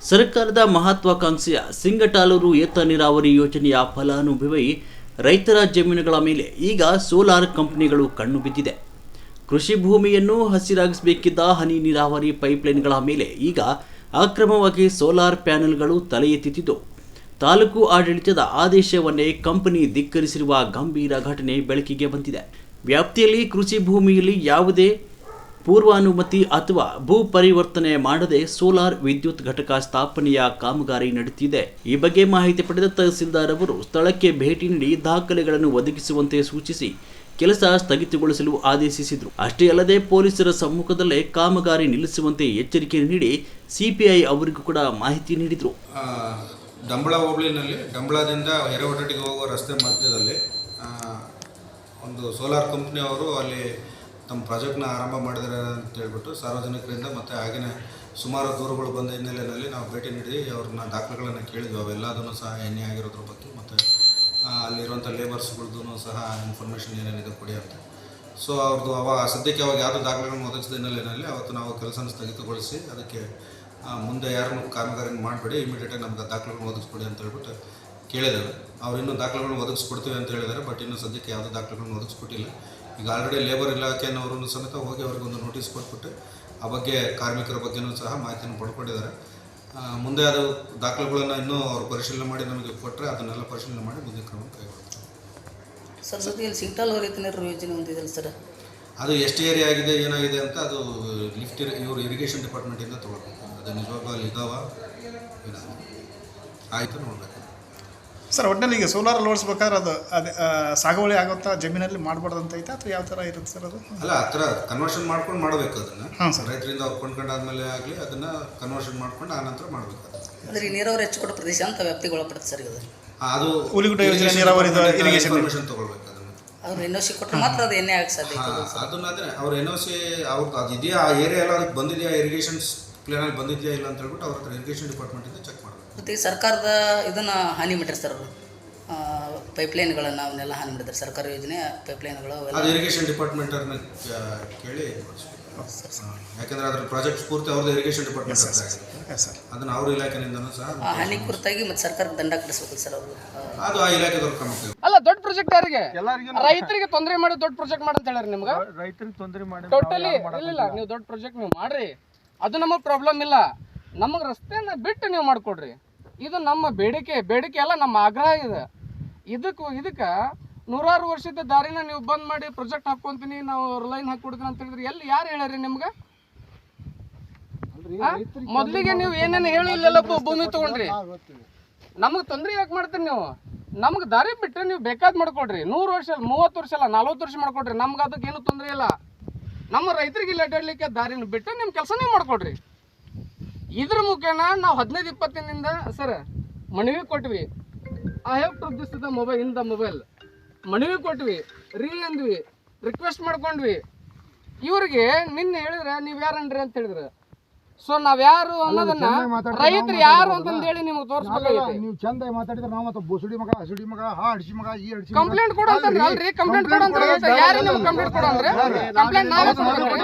ಸರ್ಕಾರದ ಮಹತ್ವಾಕಾಂಕ್ಷೆಯ ಸಿಂಗಟಾಲೂರು ಏತ ನೀರಾವರಿ ಯೋಜನೆಯ ಫಲಾನುಭವಿ ರೈತರ ಜಮೀನುಗಳ ಮೇಲೆ ಈಗ ಸೋಲಾರ್ ಕಂಪನಿಗಳು ಕಣ್ಣು ಬಿದ್ದಿದೆ. ಕೃಷಿ ಭೂಮಿಯನ್ನು ಹಸಿರಾಗಿಸಬೇಕಿದ್ದ ಹನಿ ನೀರಾವರಿ ಪೈಪ್ಲೈನ್ಗಳ ಮೇಲೆ ಈಗ ಅಕ್ರಮವಾಗಿ ಸೋಲಾರ್ ಪ್ಯಾನೆಲ್ಗಳು ತಲೆ ಎತ್ತಿದ್ದು, ತಾಲೂಕು ಆಡಳಿತದ ಆದೇಶವನ್ನೇ ಕಂಪನಿ ಧಿಕ್ಕರಿಸಿರುವ ಗಂಭೀರ ಘಟನೆ ಬೆಳಕಿಗೆ ಬಂದಿದೆ. ವ್ಯಾಪ್ತಿಯಲ್ಲಿ ಕೃಷಿ ಭೂಮಿಯಲ್ಲಿ ಯಾವುದೇ ಪೂರ್ವಾನುಮತಿ ಅಥವಾ ಭೂ ಪರಿವರ್ತನೆ ಮಾಡದೆ ಸೋಲಾರ್ ವಿದ್ಯುತ್ ಘಟಕ ಸ್ಥಾಪನೆಯ ಕಾಮಗಾರಿ ನಡೆಯುತ್ತಿದೆ. ಈ ಬಗ್ಗೆ ಮಾಹಿತಿ ಪಡೆದ ತಹಸೀಲ್ದಾರ್ ಅವರು ಸ್ಥಳಕ್ಕೆ ಭೇಟಿ ನೀಡಿ ದಾಖಲೆಗಳನ್ನು ಒದಗಿಸುವಂತೆ ಸೂಚಿಸಿ ಕೆಲಸ ಸ್ಥಗಿತಗೊಳಿಸಲು ಆದೇಶಿಸಿದರು. ಅಷ್ಟೇ ಅಲ್ಲದೆ ಪೊಲೀಸರ ಸಮ್ಮುಖದಲ್ಲೇ ಕಾಮಗಾರಿ ನಿಲ್ಲಿಸುವಂತೆ ಎಚ್ಚರಿಕೆ ನೀಡಿ ಸಿಪಿಐ ಅವರಿಗೂ ಕೂಡ ಮಾಹಿತಿ ನೀಡಿದರು. ಡಂಬಳ ಹೋಬಳಿನಲ್ಲಿ ಡಂಬಳದಿಂದ ಹಿರೇವಡ್ಡಿಗೆ ಹೋಗುವ ರಸ್ತೆ ಮಧ್ಯದಲ್ಲಿ ಒಂದು ಸೋಲಾರ್ ಕಂಪ್ನಿಯವರು ಅಲ್ಲಿ ತಮ್ಮ ಪ್ರಾಜೆಕ್ಟ್ನ ಆರಂಭ ಮಾಡಿದ್ದಾರೆ ಅಂತ ಹೇಳ್ಬಿಟ್ಟು ಸಾರ್ವಜನಿಕರಿಂದ ಮತ್ತು ಹಾಗೆಯೇ ಸುಮಾರು ದೂರುಗಳು ಬಂದ ಹಿನ್ನೆಲೆಯಲ್ಲಿ ನಾವು ಭೇಟಿ ನೀಡಿ ಅವ್ರನ್ನ ದಾಖಲೆಗಳನ್ನು ಕೇಳಿದ್ವಿ. ಅವೆಲ್ಲದನ್ನು ಸಹ ಎಣ್ಣೆ ಆಗಿರೋದ್ರ ಬಗ್ಗೆ ಮತ್ತು ಅಲ್ಲಿರುವಂಥ ಲೇಬರ್ಸ್ಗಳದ್ದು ಸಹ ಇನ್ಫಾರ್ಮೇಷನ್ ಏನೇನಿದೆ ಕೊಡಿ ಅಂತ. ಸೊ ಅವ್ರದ್ದು ಸದ್ಯಕ್ಕೆ ಅವಾಗ ಯಾವುದೋ ದಾಖಲೆಗಳನ್ನು ಒದಗಿಸಿದ ಹಿನ್ನೆಲೆಯಲ್ಲಿ ಅವತ್ತು ನಾವು ಕೆಲಸನ ಸ್ಥಗಿತಗೊಳಿಸಿ ಅದಕ್ಕೆ ಮುಂದೆ ಯಾರನ್ನು ಕಾಮಗಾರಿನ ಮಾಡಬೇಡಿ, ಇಮಿಡಿಯೇಟಾಗಿ ನಮ್ಗೆ ದಾಖಲೆಗಳನ್ನು ಒದಗಿಸ್ಕೊಡಿ ಅಂತ ಹೇಳ್ಬಿಟ್ಟು ಕೇಳಿದ್ದೇವೆ. ಅವ್ರು ಇನ್ನೂ ದಾಖಲೆಗಳನ್ನು ಒದಗಿಸ್ಕೊಡ್ತೀವಿ ಅಂತ ಹೇಳಿದ್ದಾರೆ, ಬಟ್ ಇನ್ನೂ ಸದ್ಯಕ್ಕೆ ಯಾವುದೇ ದಾಖಲೆಗಳನ್ನು ಒದಗಿಸ್ಕೊಟ್ಟಿಲ್ಲ. ಈಗ ಆಲ್ರೆಡಿ ಲೇಬರ್ ಇಲಾಖೆಯವರು ಸಮೇತ ಹೋಗಿ ಅವ್ರಿಗೊಂದು ನೋಟಿಸ್ ಕೊಟ್ಬಿಟ್ಟು ಆ ಬಗ್ಗೆ ಕಾರ್ಮಿಕರ ಬಗ್ಗೆಯೂ ಸಹ ಮಾಹಿತಿಯನ್ನು ಪಡ್ಕೊಂಡಿದ್ದಾರೆ. ಮುಂದೆ ಅದು ದಾಖಲೆಗಳನ್ನು ಇನ್ನೂ ಅವರು ಪರಿಶೀಲನೆ ಮಾಡಿ ನಮಗೆ ಕೊಟ್ಟರೆ ಅದನ್ನೆಲ್ಲ ಪರಿಶೀಲನೆ ಮಾಡಿ ಮುಂದೆ ಕ್ರಮ ಕೈಗೊಳ್ತಾರೆ. ಸರ್ ಜೊತೆಗೆ ಸಿಂಗಟಾಲೂರು ಏತ ನೀರಾವರಿ ಯೋಜನೆ ಒಂದಿದೆ ಸರ್, ಅದು ಎಷ್ಟು ಏರಿಯಾ ಆಗಿದೆ ಏನಾಗಿದೆ ಅಂತ ಅದು ಲಿಫ್ಟ್ ಇವರು ಇರಿಗೇಷನ್ ಡಿಪಾರ್ಟ್ಮೆಂಟಿಂದ ತೊಗೊಳ್ಬೇಕು. ಅದು ನಿಜವಾಗ್ಲೂ ಅಲ್ಲಿ ಇದಾವ ಆಯಿತು ನೋಡಬೇಕು ಸರ್. ಒಟ್ಟಿನಲ್ಲಿ ಈಗ ಸೋಲಾರ್ ಅಳವಡಿಸ್ಬೇಕಾದ್ರೆ ಅದು ಸಾಗುವಳಿ ಆಗುತ್ತಾ ಜಮೀನಲ್ಲಿ ಮಾಡಬಾರ್ದು ಅಂತ ಐತೆ ಅಥವಾ ಯಾವ ಥರ ಇರುತ್ತೆ ಸರ್? ಅದು ಅಲ್ಲ, ಆ ಥರ ಕನ್ವರ್ಷನ್ ಮಾಡ್ಕೊಂಡು ಮಾಡಬೇಕು ಅದನ್ನು. ಹಾಂ ಸರ್, ರೈತರಿಂದ ಅವ್ರು ಕೊಂಡ್ಕೊಂಡಾದ್ಮೇಲೆ ಆಗಲಿ ಅದನ್ನು ಕನ್ವರ್ಷನ್ ಮಾಡ್ಕೊಂಡು ಆ ನಂತರ ಮಾಡಬೇಕು. ಅಂದರೆ ಈ ನೀರಾವರಿ ಹೆಚ್ಚುಕೊಟ್ಟ ಪ್ರದೇಶ ಅಂತ ವ್ಯಾಪ್ತಿಗೆ ಒಳಪಡುತ್ತೆ ಸರ್. ಅದು ಹುಲಿಗುಡ್ಡ ಯೋಜನೆ ನೀರಾವರಿ ಇನ್ಫಾರ್ಮೇಷನ್ ತೊಗೊಳ್ಬೇಕು. ಅವ್ರು NOC ಕೊಟ್ಟರೆ ಮಾತ್ರ ಅದು ಎಣ್ಣೆ ಆಗಕ್ಕೆ ಸಾಧ್ಯ. ಅದನ್ನ ಆದರೆ ಅವ್ರು NOC ಅವ್ರದ್ದು ಅದು ಇದೆಯಾ, ಆ ಏರಿಯಾ ಎಲ್ಲ ಅದಕ್ಕೆ ಬಂದಿದೆಯಾ, ಇರಿಗೇಷನ್ ಪ್ಲಾನಲ್ಲಿ ಬಂದಿದೆಯಾ ಇಲ್ಲ ಅಂತ ಹೇಳ್ಬಿಟ್ಟು ಅವ್ರ ಹತ್ರ ಇರಿಗೇಷನ್ ಡಿಪಾರ್ಟ್ಮೆಂಟಿಂದ ಚೆಕ್ ಮಾಡಬೇಕು. ಮತ್ತು ಈ ಸರ್ಕಾರದ ಇದನ್ನು ಹಾನಿ ಮಾಡಿರಿ ಸರ್, ಅವರು ಪೈಪ್ಲೈನ್ಗಳನ್ನು ಅವನ್ನೆಲ್ಲ ಹಾನಿ ಮಾಡಿದ್ದಾರೆ. ಸರ್ಕಾರ ಯೋಜನೆ ಪೈಪ್ಲೈನ್ಗಳು ಅದು ಇರಿಗೇಷನ್ ಡಿಪಾರ್ಟ್ಮೆಂಟರ್ನ ಕೇಳಿ, ಯಾಕೆಂದರೆ ಅದ್ರ ಪ್ರಾಜೆಕ್ಟ್ ಪೂರ್ತಿ ಅವ್ರದ್ದು ಇರಿಗೇಷನ್ ಡಿಪಾರ್ಟ್ಮೆಂಟ್ ಅದನ್ನು ಅವ್ರ ಇಲಾಖೆಯಿಂದನೂ ಸಹ ಹಾನಿ ಕುರಿತಾಗಿ ಮತ್ತು ಸರ್ಕಾರಕ್ಕೆ ದಂಡ ಕಟ್ಟಿಸ್ಬೇಕು ಸರ್. ಅವರು ಅದು ಆ ಇಲಾಖೆದವ್ರ ಕ್ರಮ. ಅಲ್ಲ, ದೊಡ್ಡ ಪ್ರಾಜೆಕ್ಟ್ ಯಾರಿಗೆ ರೈತರಿಗೆ ತೊಂದರೆ ಮಾಡಿ ದೊಡ್ಡ ಪ್ರಾಜೆಕ್ಟ್ ಮಾಡಂತ ಹೇಳ್ರಿ. ನಿಮ್ಗೆ ರೈತರಿಗೆ ತೊಂದರೆ ಮಾಡಿ ಟೋಟಲಿ ಇಲ್ಲ, ನೀವು ದೊಡ್ಡ ಪ್ರಾಜೆಕ್ಟ್ ನೀವು ಮಾಡ್ರಿ, ಅದು ನಮಗೆ ಪ್ರಾಬ್ಲಮ್ ಇಲ್ಲ. ನಮಗೆ ರಸ್ತೆನ ಬಿಟ್ಟು ನೀವು ಮಾಡ್ಕೊಡ್ರಿ. ಇದು ನಮ್ಮ ಬೇಡಿಕೆ ಅಲ್ಲ, ನಮ್ಮ ಆಗ್ರಹ ಇದೆ. ಇದಕ್ಕೆ ನೂರಾರು ವರ್ಷದ ದಾರಿನ ನೀವು ಬಂದ್ ಮಾಡಿ ಪ್ರಾಜೆಕ್ಟ್ ಹಾಕೊಂತೀನಿ, ನಾವು ಲೈನ್ ಹಾಕೊಡ್ತೀನಿ ಅಂತ ಹೇಳಿದ್ರೆ ಎಲ್ಲಿ ಯಾರು ಹೇಳ್ಯಾರಿ ನಿಮ್ಗೆ? ಮೊದಲಿಗೆ ನೀವು ಏನೇನು ಹೇಳಿಲ್ಲ ಭೂಮಿ ತಗೊಂಡ್ರಿ, ನಮಗೆ ತೊಂದರೆ ಯಾಕೆ ಮಾಡ್ತೀರಿ ನೀವು? ನಮ್ಗೆ ದಾರಿ ಬಿಟ್ಟರೆ ನೀವು ಬೇಕಾದ್ ಮಾಡ್ಕೊಡ್ರಿ. 100 ವರ್ಷ 30 ವರ್ಷ ಅಲ್ಲ 40 ವರ್ಷ ಮಾಡ್ಕೊಡ್ರಿ, ನಮ್ಗೆ ಅದಕ್ಕೆ ಏನು ತೊಂದರೆ ಇಲ್ಲ. ನಮ್ಮ ರೈತರಿಗೆ ಇಲ್ಲಿ ಅಡ್ಡಾಡ್ಲಿಕ್ಕೆ ದಾರಿನ ಬಿಟ್ಟು ನಿಮ್ಮ ಕೆಲಸ ನೀವು ಮಾಡ್ಕೊಡ್ರಿ. ಇದ್ರ ಮುಖೇನ ನಾವು 15-20 ದಿನದಿಂದ ಸರ್ ಮನವಿ ಕೊಟ್ವಿ. I have to this the mobile in the mobile ಮನವಿ ಕೊಟ್ವಿ, ಅಂದ್ವಿ, ರಿಕ್ವೆಸ್ಟ್ ಮಾಡ್ಕೊಂಡ್ವಿ. ಇವ್ರಿಗೆ ನಿನ್ನೆ ಹೇಳಿದ್ರೆ ನೀವು ಯಾರನ್ರಿ ಅಂತ ಹೇಳಿದ್ರೆ, ಸೊ ನಾವ್ ಯಾರು ಅನ್ನೋದನ್ನ ರೈತರು ಯಾರು ಅಂತಂದು ಹೇಳಿ ನಿಮ್ಗೆ ತೋರಿಸ್ಬೇಕಾಗಿದೆ. ನೀವು ಚಂದ ಮಾತಾಡಿದ್ರೆ ನಾವು ಮತ್ತೆ ಬೋಸುಡಿ ಮಗ ಹಸುಡಿ ಮಗ ಹಡಿಸಿ ಮಗ ಈ ಹಡಿಸಿ ಕಂಪ್ಲೇಂಟ್ ಕೊಡು ಅಂತಂದ್ರೆ ಅಲ್ರಿ, ಕಂಪ್ಲೇಂಟ್ ಕೊಡು ಅಂತ ಯಾರು ನಿಮ್ಗೆ ಕಂಪ್ಲೇಂಟ್ ಕೊಡು ಅಂದ್ರೆ ಕಂಪ್ಲೇಂಟ್ ನಾವೇ ಕೊಡ್ಬೇಕ್ರಿ.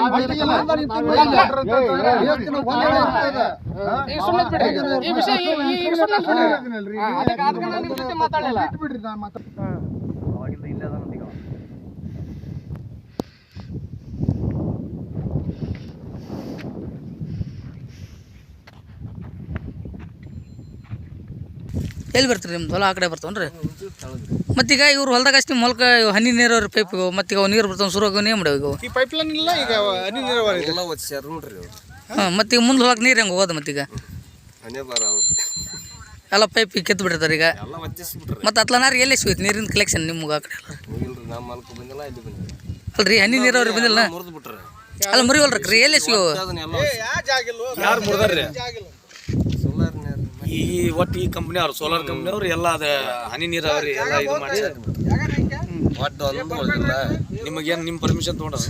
ಈ ಸುಮ್ಮನೆ ಬಿಡ್ರಿ, ಈ ವಿಷಯ ಈ ಸುಮ್ಮನೆ ಬಿಡ್ರಿ. ಅದಕ್ಕೆ ನಾನು ನಿಮ್ ಜೊತೆ ಮಾತಾಡಲ್ಲ. ಅವಾಗಿಂದ ಇಲ್ಲೇ ಅದ ನಮಗೆ. ಎಲ್ಲಿ ಬರ್ತೀರಿ ನಿಮ್ದು ಹೊಲ? ಆ ಕಡೆ ಬರ್ತಾವನ್ರಿ. ಮತ್ತೀಗ ಇವ್ರು ಹೊಲ್ದಾಗ ಅಷ್ಟು ಮೊಲ್ಕ ಹನಿ ನೀರಾವರಿ ಪೈಪ್ ಮತ್ತೀಗ ಅವು ನೀರು ಬರ್ತಾವೆ ಶುರು ಆಗೋ ನೇಮ್ ಇವು ಈ ಪೈಪ್ಲೈನ್ ಇಲ್ಲ, ಈಗ ಹನಿ ನೀರಾವರಿ ಎಲ್ಲ ಒಚ್ಚಾರ ನೋಡ್ರಿ ಅವ್ರು. ಹಾಂ, ಮತ್ತೀಗ ಮುಂದೆ ಹೋಗಕ್ಕೆ ನೀರು ಹೆಂಗೆ ಹೋಗೋದು? ಮತ್ತೀಗ ಹಣೆ ಬಾರ ಅವ್ರು ಎಲ್ಲ ಪೈಪ್ ಕಿತ್ತು ಬಿಟ್ಟಿರ್ತಾರೆ ಈಗ. ಎಲ್ಲ ಒಚ್ಚಿಸ್ಬಿಟ್ರೆ ಮತ್ತು ಅತ್ಲನಾರು ಎಲ್ಲಿ ಸಿಗುತ್ತೆ ನೀರಿನ ಕಲೆಕ್ಷನ್ ನಿಮ್ಗೆ? ಆ ಕಡೆ ಎಲ್ಲ ಇಲ್ರಿ, ನಮ್ಮ ಮಲ್ಕ ಬಂದಿಲ್ಲ, ಇಲ್ಲಿ ಬಂದಿಲ್ಲ ಅಲ್ರಿ, ಹನಿ ನೀರಾವರಿ ಬಂದಿಲ್ಲ. ಮುರಿದು ಬಿಟ್ರೆ ಅಲ್ಲ ಮುರಿವಲ್ರಿ, ಎಲ್ಲಿ ಸಿಗೋ? ಯಾರು ಮುರಿದಾರ್ರಿ? ಸೋಲಾರ್ ಈ ಒಟ್ಟು ಈ ಕಂಪ್ನಿ ಅವ್ರು ಸೋಲಾರ್ ಕಂಪ್ನಿ ಅವ್ರು ಎಲ್ಲ ಅದ ಹನಿ ನೀರಾವರಿ ಎಲ್ಲ ಇದು ಮಾಡಿ ಒಟ್ಟು ಒಂದು ನಿಮಗೇನು ನಿಮ್ಮ ಪರ್ಮಿಷನ್ ತೊಗೊಂಡ್ರ?